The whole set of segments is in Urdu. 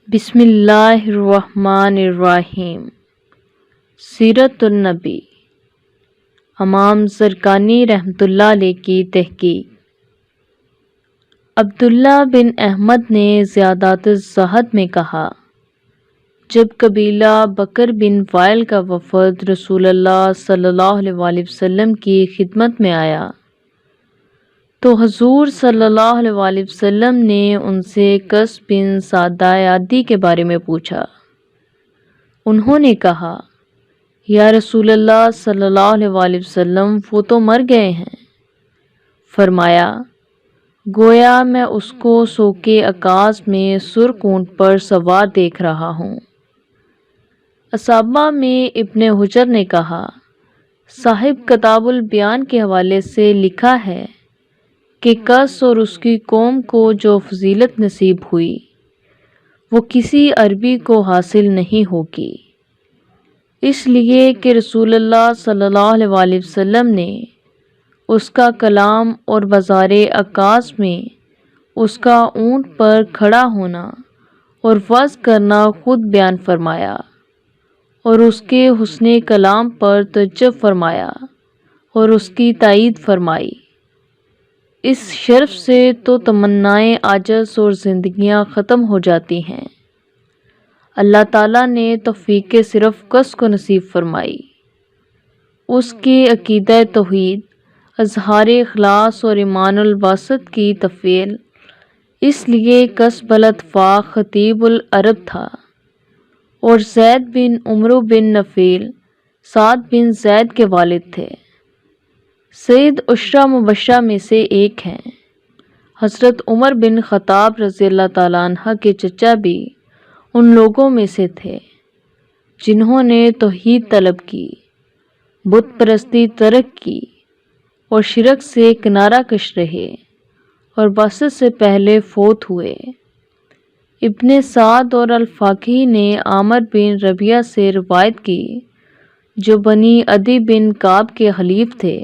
بسم اللہ الرحمن الرحیم۔ سیرت النبی، امام زرقانی رحمۃ اللہ علیہ کی تحقیق۔ عبداللہ بن احمد نے زیادات الزہد میں کہا، جب قبیلہ بکر بن وائل کا وفد رسول اللہ صلی اللہ علیہ وسلم کی خدمت میں آیا تو حضور صلی اللہ علیہ وسلم نے ان سے قس بن سعدہ عادی کے بارے میں پوچھا۔ انہوں نے کہا، یا رسول اللہ صلی اللہ علیہ وسلم، وہ تو مر گئے ہیں۔ فرمایا، گویا میں اس کو سوکے اکاز میں سرخ اونٹ پر سوار دیکھ رہا ہوں۔ اصحابہ میں ابن حجر نے کہا، صاحب کتاب البیان کے حوالے سے لکھا ہے کہ قس اور اس کی قوم کو جو فضیلت نصیب ہوئی وہ کسی عربی کو حاصل نہیں ہوگی، اس لیے کہ رسول اللہ صلی اللہ علیہ وسلم نے اس کا کلام اور بازار عکاظ میں اس کا اونٹ پر کھڑا ہونا اور وعظ کرنا خود بیان فرمایا اور اس کے حسن کلام پر تعجب فرمایا اور اس کی تائید فرمائی۔ اس شرف سے تو تمنائیں عاجز اور زندگیاں ختم ہو جاتی ہیں۔ اللہ تعالیٰ نے توفیق صرف قس کو نصیب فرمائی۔ اس کی عقیدہ توحید، اظہار اخلاص اور ایمان الواسط کی تفعیل، اس لیے قس بالاتفاق خطیب العرب تھا، اور زید بن عمرو بن نفیل سعد بن زید کے والد تھے۔ سید عشرہ مبشرہ میں سے ایک ہیں۔ حضرت عمر بن خطاب رضی اللہ تعالیٰ عنہ کے چچا بھی ان لوگوں میں سے تھے جنہوں نے توحید طلب کی، بت پرستی ترک کی اور شرک سے کنارہ کش رہے اور بعثت سے پہلے فوت ہوئے۔ ابن سعد اور الفاقی نے عامر بن ربیعہ سے روایت کی، جو بنی عدی بن کعب کے حلیف تھے،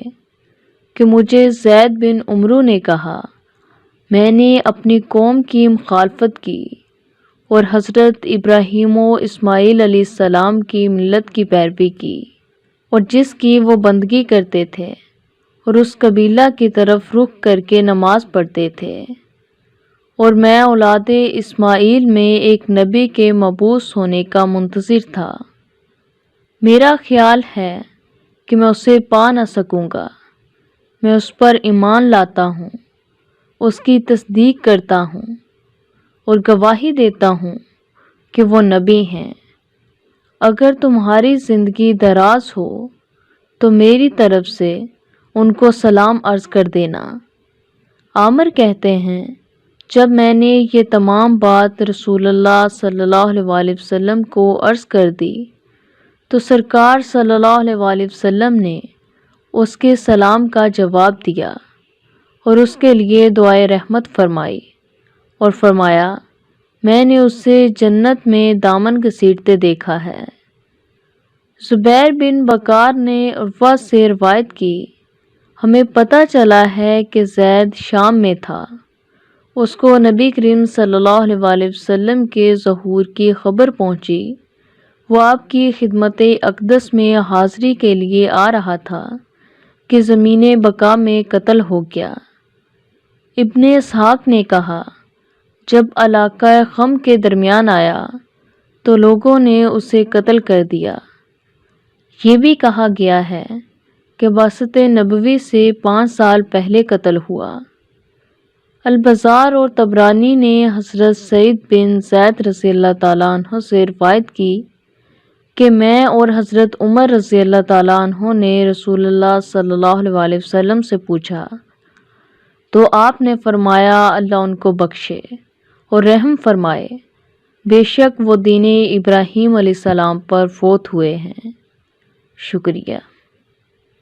کہ مجھے زید بن عمرو نے کہا، میں نے اپنی قوم کی مخالفت کی اور حضرت ابراہیم و اسماعیل علیہ السلام کی ملت کی پیروی کی اور جس کی وہ بندگی کرتے تھے، اور اس قبیلہ کی طرف رخ کر کے نماز پڑھتے تھے، اور میں اولاد اسماعیل میں ایک نبی کے مبعوث ہونے کا منتظر تھا۔ میرا خیال ہے کہ میں اسے پا نہ سکوں گا۔ میں اس پر ایمان لاتا ہوں، اس کی تصدیق کرتا ہوں اور گواہی دیتا ہوں کہ وہ نبی ہیں۔ اگر تمہاری زندگی دراز ہو تو میری طرف سے ان کو سلام عرض کر دینا۔ عامر کہتے ہیں، جب میں نے یہ تمام بات رسول اللہ صلی اللہ علیہ وسلم کو عرض کر دی تو سرکار صلی اللہ علیہ وسلم نے اس کے سلام کا جواب دیا اور اس کے لیے دعائے رحمت فرمائی اور فرمایا، میں نے اسے جنت میں دامن گھسیٹتے دیکھا ہے۔ زبیر بن بکار نے عروہ سے روایت کی، ہمیں پتہ چلا ہے کہ زید شام میں تھا، اس کو نبی کریم صلی اللہ علیہ وسلم کے ظہور کی خبر پہنچی، وہ آپ کی خدمت اقدس میں حاضری کے لیے آ رہا تھا کہ زمین بقا میں قتل ہو گیا۔ ابن اسحاق نے کہا، جب علاقہ خم کے درمیان آیا تو لوگوں نے اسے قتل کر دیا۔ یہ بھی کہا گیا ہے کہ بعثت نبوی سے 5 سال پہلے قتل ہوا۔ البزار اور طبرانی نے حضرت سعید بن زید رضی اللہ تعالیٰ عنہ سے روایت کی کہ میں اور حضرت عمر رضی اللہ تعالیٰ عنہ نے رسول اللہ صلی اللہ علیہ وسلم سے پوچھا تو آپ نے فرمایا، اللہ ان کو بخشے اور رحم فرمائے، بے شک وہ دین ابراہیم علیہ السلام پر فوت ہوئے ہیں۔ شکریہ۔